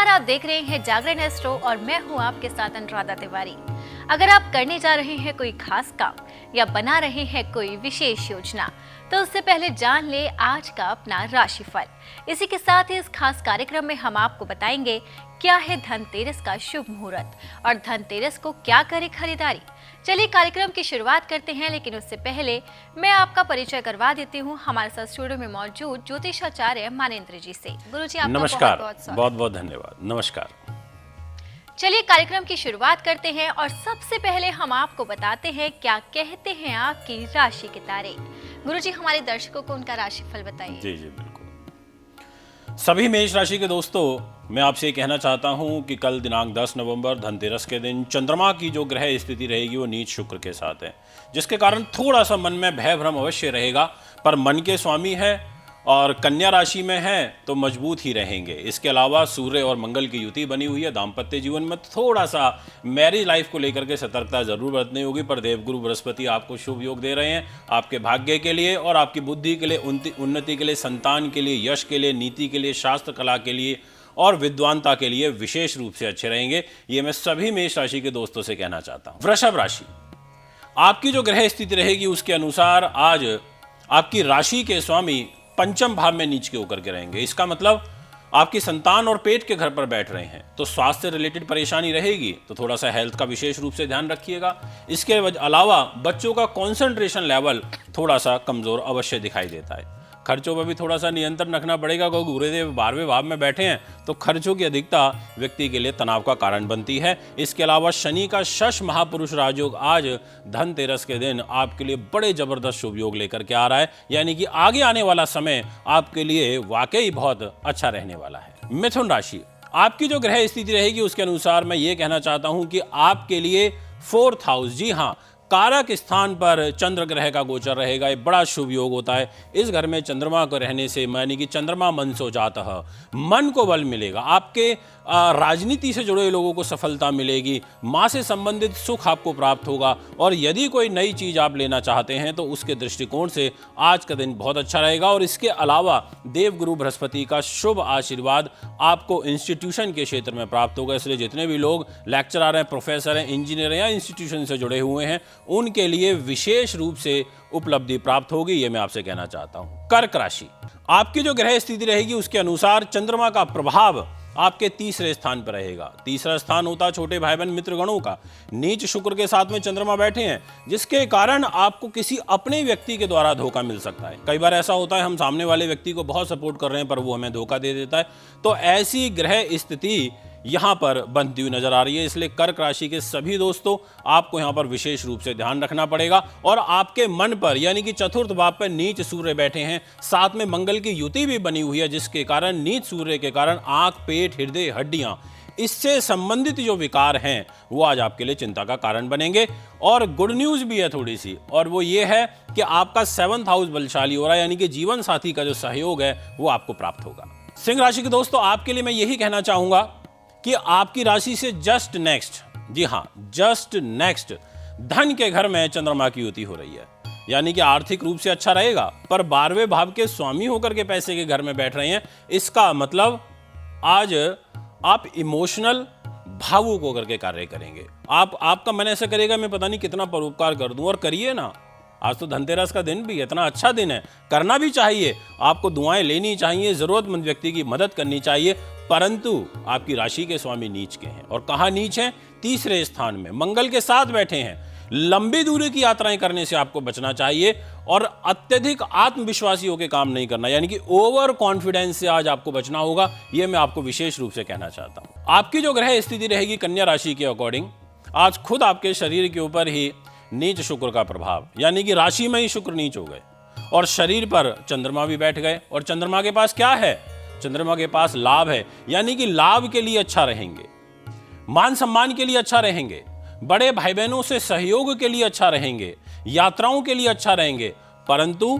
नमस्कार, आप देख रहे हैं जागरण एस्ट्रो और मैं हूं आपके साथ अनुराधा तिवारी। अगर आप करने जा रहे हैं कोई खास काम या बना रहे हैं कोई विशेष योजना, तो उससे पहले जान ले आज का अपना राशिफल। इसी के साथ ही इस खास कार्यक्रम में हम आपको बताएंगे क्या है धनतेरस का शुभ मुहूर्त और धनतेरस को क्या करे खरीदारी। चलिए कार्यक्रम की शुरुआत करते हैं, लेकिन उससे पहले मैं आपका परिचय करवा देती हूँ हमारे साथ स्टूडियो में मौजूद ज्योतिषाचार्य मानेंद्र जी से। गुरुजी आपका नमस्कार, बहुत बहुत धन्यवाद। नमस्कार। चलिए कार्यक्रम की शुरुआत करते हैं और सबसे पहले हम आपको बताते हैं क्या कहते हैं आपकी राशि के तारे। गुरुजी हमारे दर्शकों को उनका राशिफल बताइए। जी बिल्कुल। सभी मेष राशि के दोस्तों, मैं आपसे कहना चाहता हूं कि कल दिनांक 10 नवंबर धनतेरस के दिन चंद्रमा की जो ग्रह स्थिति रहेगी वो नीच शुक्र के साथ है, जिसके कारण थोड़ा सा मन में भय भ्रम अवश्य रहेगा, पर मन के स्वामी है और कन्या राशि में है तो मजबूत ही रहेंगे। इसके अलावा सूर्य और मंगल की युति बनी हुई है। दाम्पत्य जीवन में थोड़ा सा मैरिज लाइफ को लेकर के सतर्कता जरूर बरतनी होगी, पर देवगुरु बृहस्पति आपको शुभ योग दे रहे हैं आपके भाग्य के लिए और आपकी बुद्धि के लिए, उन्नति के लिए, संतान के लिए, यश के लिए, नीति के लिए, शास्त्र कला के लिए और विद्वानता के लिए विशेष रूप से अच्छे रहेंगे। ये मैं सभी मेष राशि के दोस्तों से कहना चाहता हूं। वृषभ राशि, आपकी जो ग्रह स्थिति रहेगी उसके अनुसार आज आपकी राशि के स्वामी पंचम भाव में नीच के होकर के रहेंगे। इसका मतलब आपकी संतान और पेट के घर पर बैठ रहे हैं तो स्वास्थ्य रिलेटेड परेशानी रहेगी, तो थोड़ा सा हेल्थ का विशेष रूप से ध्यान रखिएगा। इसके अलावा बच्चों का कंसंट्रेशन लेवल थोड़ा सा कमजोर अवश्य दिखाई देता है। खर्चों पर भी थोड़ा सा नियंत्रण रखना पड़ेगा, क्योंकि गुरुदेव 12वें भाव में बैठे हैं तो खर्चों की अधिकता व्यक्ति के लिए तनाव का कारण बनती है। इसके अलावा शनि का शश महापुरुष राजयोग आज धनतेरस के दिन आपके लिए बड़े जबरदस्त शुभ योग लेकर के आ रहा है, यानी कि आगे आने वाला समय आपके लिए वाकई बहुत अच्छा रहने वाला है। मिथुन राशि, आपकी जो ग्रह स्थिति रहेगी उसके अनुसार मैं ये कहना चाहता हूं कि आपके लिए 4th हाउस, जी हाँ, कारक स्थान पर चंद्र ग्रह का गोचर रहेगा। ये बड़ा शुभ योग होता है। इस घर में चंद्रमा को रहने से यानी कि चंद्रमा मनसो जातः, मन को बल मिलेगा। आपके राजनीति से जुड़े लोगों को सफलता मिलेगी। माँ से संबंधित सुख आपको प्राप्त होगा और यदि कोई नई चीज आप लेना चाहते हैं तो उसके दृष्टिकोण से आज का दिन बहुत अच्छा रहेगा। और इसके अलावा देवगुरु बृहस्पति का शुभ आशीर्वाद आपको इंस्टीट्यूशन के क्षेत्र में प्राप्त होगा। इसलिए जितने भी लोग लेक्चरर हैं, प्रोफेसर हैं, इंजीनियर हैं या इंस्टीट्यूशन से जुड़े हुए हैं उनके लिए विशेष रूप से उपलब्धि प्राप्त होगी, ये मैं आपसे कहना चाहता हूं। कर्क राशि, आपकी जो ग्रह स्थिति रहेगी उसके अनुसार चंद्रमा का प्रभाव आपके तीसरे स्थान पर रहेगा। तीसरा स्थान होता है छोटे भाई बहन मित्र गणों का। नीच शुक्र के साथ में चंद्रमा बैठे हैं, जिसके कारण आपको किसी अपने व्यक्ति के द्वारा धोखा मिल सकता है। कई बार ऐसा होता है हम सामने वाले व्यक्ति को बहुत सपोर्ट कर रहे हैं पर वो हमें धोखा दे देता है, तो ऐसी ग्रह स्थिति यहां पर बनती हुई नजर आ रही है। इसलिए कर्क राशि के सभी दोस्तों, आपको यहां पर विशेष रूप से ध्यान रखना पड़ेगा। और आपके मन पर यानी कि चतुर्थ भाव पर नीच सूर्य बैठे हैं, साथ में मंगल की युति भी बनी हुई है, जिसके कारण नीच सूर्य के कारण आंख, पेट, हृदय, हड्डियां, इससे संबंधित जो विकार हैं वो आज आपके लिए चिंता का कारण बनेंगे। और गुड न्यूज भी है थोड़ी सी, और वो ये है कि आपका 7th हाउस बलशाली हो रहा है, यानी कि जीवन साथी का जो सहयोग है वो आपको प्राप्त होगा। सिंह राशि के दोस्तों, आपके लिए मैं यही कहना चाहूंगा कि आपकी राशि से जस्ट नेक्स्ट, जी हां जस्ट नेक्स्ट, धन के घर में चंद्रमा की युति हो रही है, यानी कि आर्थिक रूप से अच्छा रहेगा। पर 12वें भाव के स्वामी होकर के पैसे के घर में बैठ रहे हैं, इसका मतलब आज आप इमोशनल भावुक होकर के कार्य करेंगे। आपका मन ऐसा करेगा मैं पता नहीं कितना परोपकार कर दूं, और करिए ना। आज तो धनतेरस का दिन भी इतना अच्छा दिन है, करना भी चाहिए, आपको दुआएं लेनी चाहिए, जरूरतमंद व्यक्ति की मदद करनी चाहिए। परंतु आपकी राशि के स्वामी नीच के हैं, और कहाँ नीच हैं? तीसरे स्थान में मंगल के साथ बैठे हैं। लंबी दूरी की यात्राएं करने से आपको बचना चाहिए और अत्यधिक आत्मविश्वासी होकर काम नहीं करना, यानी कि ओवर कॉन्फिडेंस से आज आपको बचना होगा। यह मैं आपको विशेष रूप से कहना चाहता हूं। आपकी जो ग्रह स्थिति रहेगी कन्या राशि के अकॉर्डिंग, आज खुद आपके शरीर के ऊपर ही नीच शुक्र का प्रभाव, यानी कि राशि में ही शुक्र नीच हो गए और शरीर पर चंद्रमा भी बैठ गए। और चंद्रमा के पास क्या है? चंद्रमा के पास लाभ है, यानी कि लाभ के लिए अच्छा रहेंगे, मान सम्मान के लिए अच्छा रहेंगे, बड़े भाई बहनों से सहयोग के लिए अच्छा रहेंगे, यात्राओं के लिए अच्छा रहेंगे। परंतु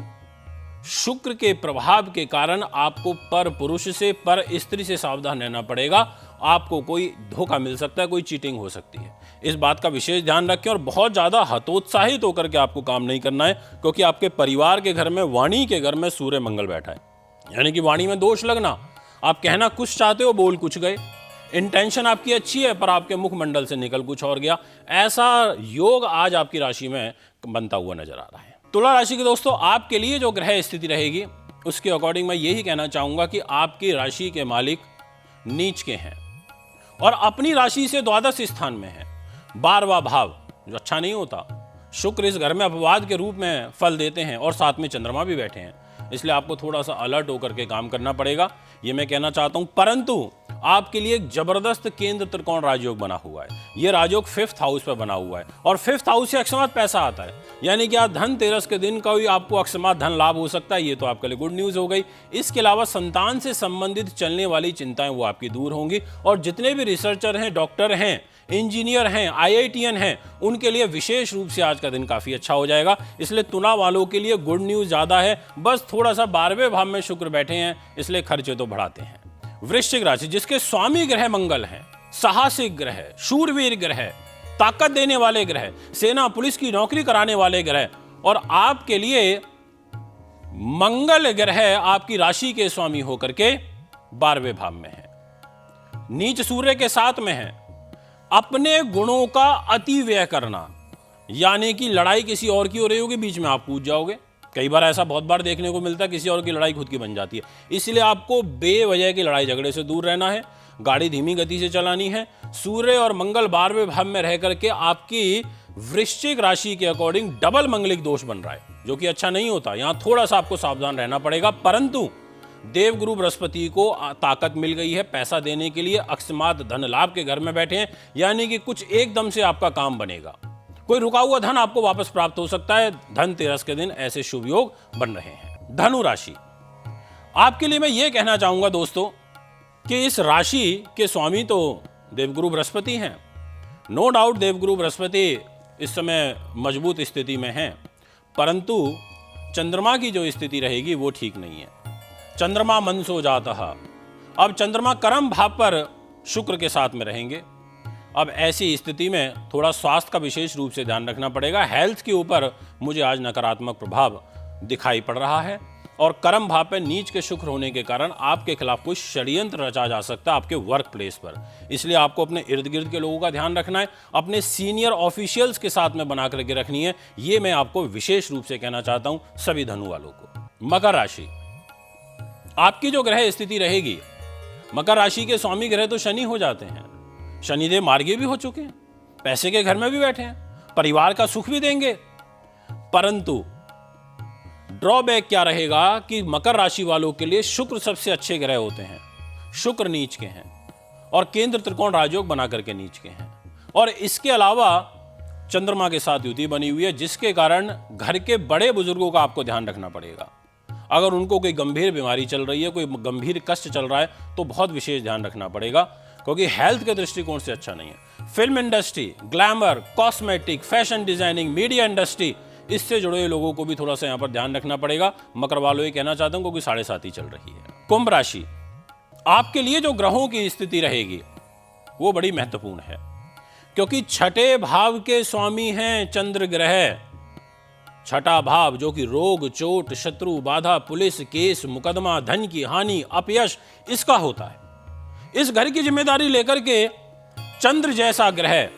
शुक्र के प्रभाव के कारण आपको पर पुरुष से, पर स्त्री से सावधान रहना पड़ेगा। आपको कोई धोखा मिल सकता है, कोई चीटिंग हो सकती है। इस बात का विशेष ध्यान रखें और बहुत ज्यादा हतोत्साहित होकर के आपको काम नहीं करना है, क्योंकि आपके परिवार के घर में, वाणी के घर में सूर्य मंगल बैठा है, यानी कि वाणी में दोष लगना। आप कहना कुछ चाहते हो, बोल कुछ गए। इंटेंशन आपकी अच्छी है पर आपके मुखमंडल से निकल कुछ और गया। ऐसा योग आज आपकी राशि में बनता हुआ नजर आ रहा है। तुला राशि के दोस्तों, आपके लिए जो ग्रह स्थिति रहेगी उसके अकॉर्डिंग मैं यही कहना चाहूंगा कि आपकी राशि के मालिक नीच के हैं और अपनी राशि से द्वादश स्थान में है। 12वां भाव जो अच्छा नहीं होता, शुक्र इस घर में अपवाद के रूप में फल देते हैं और साथ में चंद्रमा भी बैठे हैं, इसलिए आपको थोड़ा सा अलर्ट होकर के काम करना पड़ेगा, ये मैं कहना चाहता हूं। परंतु आपके लिए एक जबरदस्त केंद्र त्रिकोण राजयोग बना हुआ है। ये राजयोग 5th हाउस पर बना हुआ है और 5th हाउस से अकस्मात पैसा आता है, यानी कि आज धनतेरस के दिन का भी आपको अकस्मात धन लाभ हो सकता है। ये तो आपके लिए गुड न्यूज हो गई। इसके अलावा संतान से संबंधित चलने वाली चिंताएं वो आपकी दूर होंगी और जितने भी रिसर्चर हैं, डॉक्टर हैं, इंजीनियर हैं, IITian हैं, उनके लिए विशेष रूप से आज का दिन काफी अच्छा हो जाएगा। इसलिए तुला वालों के लिए गुड न्यूज ज्यादा है, बस थोड़ा सा 12वें भाव में शुक्र बैठे हैं, इसलिए खर्चे तो बढ़ाते हैं। वृश्चिक राशि, जिसके स्वामी ग्रह मंगल हैं, साहसिक ग्रह, शूरवीर ग्रह, ताकत देने वाले ग्रह, सेना पुलिस की नौकरी कराने वाले ग्रह, और आपके लिए मंगल ग्रह आपकी राशि के स्वामी होकर के 12वें भाव में है, नीच सूर्य के साथ में है। अपने गुणों का अति व्यय करना, यानी कि लड़ाई किसी और की हो रही होगी, बीच में आप कूद जाओगे। कई बार ऐसा बहुत बार देखने को मिलता है, किसी और की लड़ाई खुद की बन जाती है। इसलिए आपको बेवजह की लड़ाई झगड़े से दूर रहना है, गाड़ी धीमी गति से चलानी है। सूर्य और मंगल 12वें भाव में रह करके आपकी वृश्चिक राशि के अकॉर्डिंग डबल मंगलिक दोष बन रहा है, जो कि अच्छा नहीं होता। यहां थोड़ा सा आपको सावधान रहना पड़ेगा। परंतु देवगुरु बृहस्पति को ताकत मिल गई है पैसा देने के लिए, अकस्मात धन लाभ के घर में बैठे हैं, यानी कि कुछ एकदम से आपका काम बनेगा। कोई रुका हुआ धन आपको वापस प्राप्त हो सकता है। धनतेरस के दिन ऐसे शुभ योग बन रहे हैं। धनु राशि, आपके लिए मैं ये कहना चाहूंगा दोस्तों कि इस राशि के स्वामी तो देवगुरु बृहस्पति हैं। नो डाउट देवगुरु बृहस्पति इस समय मजबूत स्थिति में हैं, परंतु चंद्रमा की जो स्थिति रहेगी वो ठीक नहीं है। चंद्रमा मनसो जाता है। अब चंद्रमा कर्म भाव पर शुक्र के साथ में रहेंगे। अब ऐसी स्थिति में थोड़ा स्वास्थ्य का विशेष रूप से ध्यान रखना पड़ेगा। हेल्थ के ऊपर मुझे आज नकारात्मक प्रभाव दिखाई पड़ रहा है और कर्म भाव पे नीच के शुक्र होने के कारण आपके खिलाफ कुछ षड्यंत्र रचा जा सकता है आपके वर्क प्लेस पर। इसलिए आपको अपने इर्द गिर्द के लोगों का ध्यान रखना है, अपने सीनियर ऑफिशियल्स के साथ में बना करके रखनी है। ये मैं आपको विशेष रूप से कहना चाहता हूं सभी धनु वालों को। मकर राशि, आपकी जो ग्रह स्थिति रहेगी, मकर राशि के स्वामी ग्रह तो शनि हो जाते हैं। शनिदेव मार्गी भी हो चुके हैं, पैसे के घर में भी बैठे हैं, परिवार का सुख भी देंगे। परंतु ड्रॉबैक क्या रहेगा कि मकर राशि वालों के लिए शुक्र सबसे अच्छे ग्रह होते हैं। शुक्र नीच के हैं और केंद्र त्रिकोण राजयोग बना करके नीच के हैं, और इसके अलावा चंद्रमा के साथ युति बनी हुई है, जिसके कारण घर के बड़े बुजुर्गों का आपको ध्यान रखना पड़ेगा। अगर उनको कोई गंभीर बीमारी चल रही है, कोई गंभीर कष्ट चल रहा है, तो बहुत विशेष ध्यान रखना पड़ेगा, क्योंकि हेल्थ के दृष्टिकोण से अच्छा नहीं है। Film industry, glamour, cosmetic, fashion designing, media industry, इससे जुड़े हुए लोगों को भी थोड़ा सा यहाँ पर ध्यान रखना पड़ेगा। मकर वालों ये कहना चाहता हूँ, क्योंकि 7.5 चल रही है। कुंभ राशि, आपके लिए जो ग्रहों की स्थिति रहेगी वो बड़ी महत्वपूर्ण है, क्योंकि छठे भाव के स्वामी हैं चंद्र ग्रह। छठा भाव जो कि रोग, चोट, शत्रु, बाधा, पुलिस, केस, मुकदमा, धन की हानि, अपयश, इसका होता है। इस घर की जिम्मेदारी लेकर के चंद्र जैसा ग्रह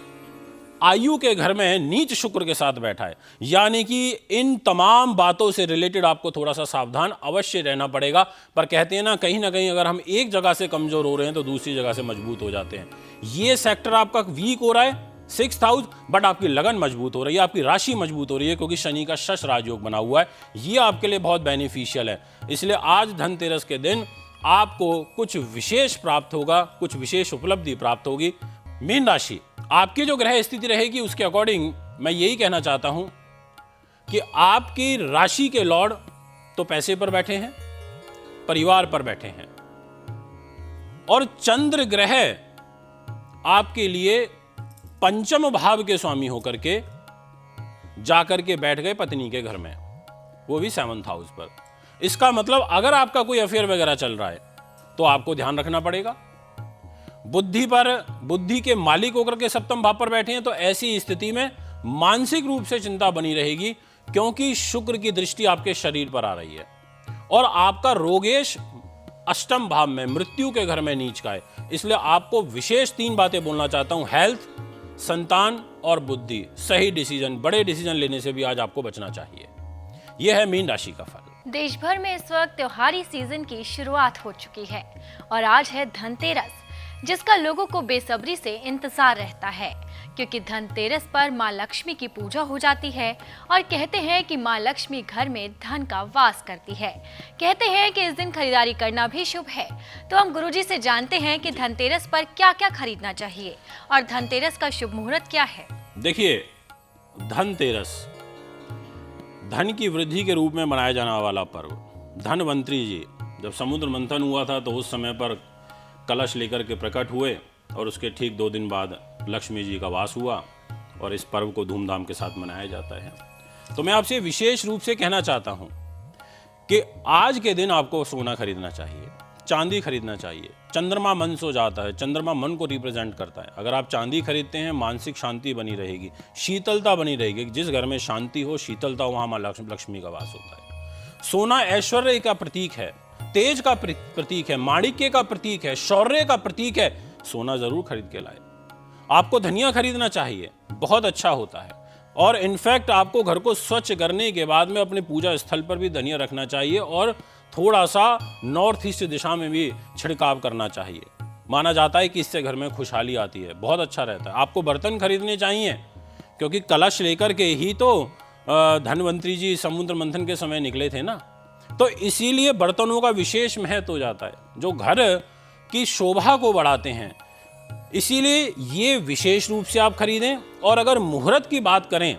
आयु के घर में नीच शुक्र के साथ बैठा है, यानी कि इन तमाम बातों से रिलेटेड आपको थोड़ा सा सावधान अवश्य रहना पड़ेगा। पर कहते हैं ना कहीं अगर हम एक जगह से कमजोर हो रहे हैं तो दूसरी जगह से मजबूत हो जाते हैं। ये सेक्टर आपका वीक हो रहा है 6th हाउस, बट आपकी लगन मजबूत हो रही है, आपकी राशि मजबूत हो रही है, क्योंकि शनि का शश राजयोग बना हुआ है। ये आपके लिए बहुत बेनिफिशियल है। इसलिए आज धनतेरस के दिन आपको कुछ विशेष प्राप्त होगा, कुछ विशेष उपलब्धि प्राप्त होगी। मीन राशि, आपकी जो ग्रह स्थिति रहेगी उसके अकॉर्डिंग मैं यही कहना चाहता हूं कि आपकी राशि के लॉर्ड तो पैसे पर बैठे हैं, परिवार पर बैठे हैं, और चंद्र ग्रह आपके लिए पंचम भाव के स्वामी होकर के जाकर के बैठ गए पत्नी के घर में, वो भी 7th हाउस पर। इसका मतलब अगर आपका कोई अफेयर वगैरह चल रहा है तो आपको ध्यान रखना पड़ेगा। बुद्धि के मालिक होकर के 7th भाव पर बैठे हैं, तो ऐसी स्थिति में मानसिक रूप से चिंता बनी रहेगी, क्योंकि शुक्र की दृष्टि आपके शरीर पर आ रही है और आपका रोगेश अष्टम भाव में, मृत्यु के घर में नीच का है। इसलिए आपको विशेष 3 बातें बोलना चाहता हूं। हेल्थ, संतान और बुद्धि। सही डिसीजन, बड़े डिसीजन लेने से भी आज आपको बचना चाहिए। यह है मीन राशि का फल। देश भर में इस वक्त त्योहारी सीजन की शुरुआत हो चुकी है और आज है धनतेरस, जिसका लोगों को बेसब्री से इंतजार रहता है, क्योंकि धनतेरस पर माँ लक्ष्मी की पूजा हो जाती है और कहते हैं कि माँ लक्ष्मी घर में धन का वास करती है। कहते हैं कि इस दिन खरीदारी करना भी शुभ है। तो हम गुरुजी से जानते हैं कि धनतेरस पर क्या क्या खरीदना चाहिए और धनतेरस का शुभ मुहूर्त क्या है। देखिए, धनतेरस धन की वृद्धि के रूप में मनाया जाने वाला पर्व। धनवंतरी जी जब समुद्र मंथन हुआ था तो उस समय पर कलश लेकर के प्रकट हुए और उसके ठीक 2 दिन बाद लक्ष्मी जी का वास हुआ और इस पर्व को धूमधाम के साथ मनाया जाता है। तो मैं आपसे विशेष रूप से कहना चाहता हूं कि आज के दिन आपको सोना खरीदना चाहिए, चांदी खरीदना चाहिए। चंद्रमा मन सो जाता है, चंद्रमा मन को रिप्रेजेंट करता है। अगर आप चांदी खरीदते हैं, मानसिक शांति बनी रहेगी, शीतलता बनी रहेगी। जिस घर में शांति हो, शीतलता, वहां मां लक्ष्मी का वास होता है। सोना ऐश्वर्य का प्रतीक है, तेज का प्रतीक है, माणिक्य का प्रतीक है, शौर्य का प्रतीक है। सोना जरूर खरीद के लाए। आपको धनिया खरीदना चाहिए, बहुत अच्छा होता है। और इनफैक्ट आपको घर को स्वच्छ करने के बाद में अपने पूजा स्थल पर भी धनिया रखना चाहिए और थोड़ा सा नॉर्थ ईस्ट दिशा में भी छिड़काव करना चाहिए। माना जाता है कि इससे घर में खुशहाली आती है, बहुत अच्छा रहता है। आपको बर्तन खरीदने चाहिए, क्योंकि कलश लेकर के ही तो धनवंतरी जी समुद्र मंथन के समय निकले थे ना। तो इसीलिए बर्तनों का विशेष महत्व हो जाता है, जो घर की शोभा को बढ़ाते हैं। इसीलिए ये विशेष रूप से आप खरीदें। और अगर मुहूर्त की बात करें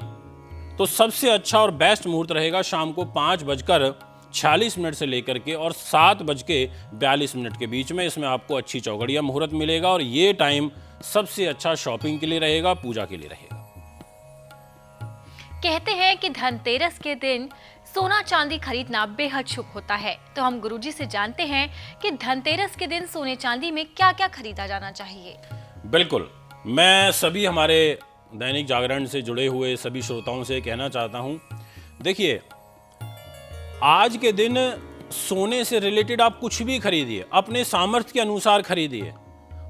तो सबसे अच्छा और बेस्ट मुहूर्त रहेगा शाम को 5:46 से लेकर के और 7:42 के बीच में। इसमें आपको अच्छी चौघड़िया मुहूर्त मिलेगा और ये टाइम सबसे अच्छा शॉपिंग के लिए रहेगा, पूजा के लिए रहेगा। कहते हैं कि धनतेरस के दिन सोना चांदी खरीदना बेहद शुभ होता है। तो हम गुरुजी से जानते हैं कि धनतेरस के दिन सोने चांदी में क्या क्या खरीदा जाना चाहिए। बिल्कुल, मैं सभी हमारे दैनिक जागरण से जुड़े हुए सभी श्रोताओं से कहना चाहता हूं, देखिए, आज के दिन सोने से रिलेटेड आप कुछ भी खरीदिए, अपने सामर्थ्य के अनुसार खरीदिए,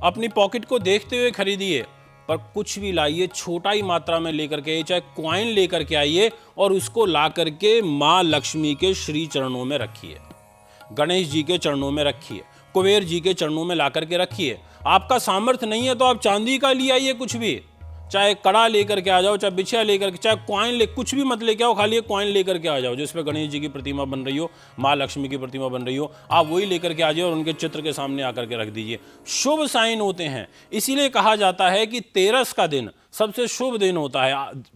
अपनी पॉकेट को देखते हुए खरीदिए, पर कुछ भी लाइए, छोटा ही मात्रा में लेकर के, चाहे कॉइन लेकर के आइए और उसको ला करके माँ लक्ष्मी के श्री चरणों में रखिए, गणेश जी के चरणों में रखिए, कुबेर जी के चरणों में ला करके रखिए। आपका सामर्थ्य नहीं है तो आप चांदी का ले आइए, कुछ भी, चाहे कड़ा लेकर के आ जाओ, चाहे बिछिया लेकर के, चाहे कॉइन कुछ भी मत लेके आओ, खाली एक कॉइन लेकर के आ जाओ जिसपे गणेश जी की प्रतिमा बन रही हो, माँ लक्ष्मी की प्रतिमा बन रही हो, आप वही लेकर के आ जाइए और उनके चित्र के सामने आकर के रख दीजिए। शुभ साइन होते हैं। इसीलिए कहा जाता है कि तेरस का दिन सबसे शुभ दिन होता है,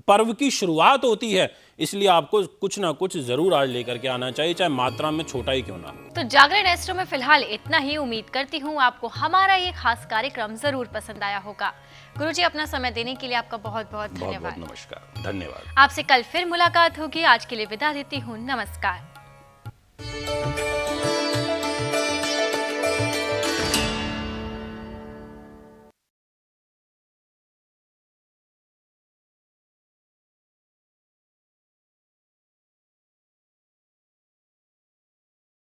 पर्व की शुरुआत होती है। इसलिए आपको कुछ ना कुछ जरूर आज लेकर के आना चाहिए, चाहे मात्रा में छोटा ही क्यों ना हो। तो जागरण एस्ट्रो में फिलहाल इतना ही। उम्मीद करती हूँ आपको हमारा ये खास कार्यक्रम जरूर पसंद आया होगा। गुरुजी, अपना समय देने के लिए आपका बहुत बहुत धन्यवाद। नमस्कार, धन्यवाद। आपसे कल फिर मुलाकात होगी। आज के लिए विदा देती हूँ, नमस्कार।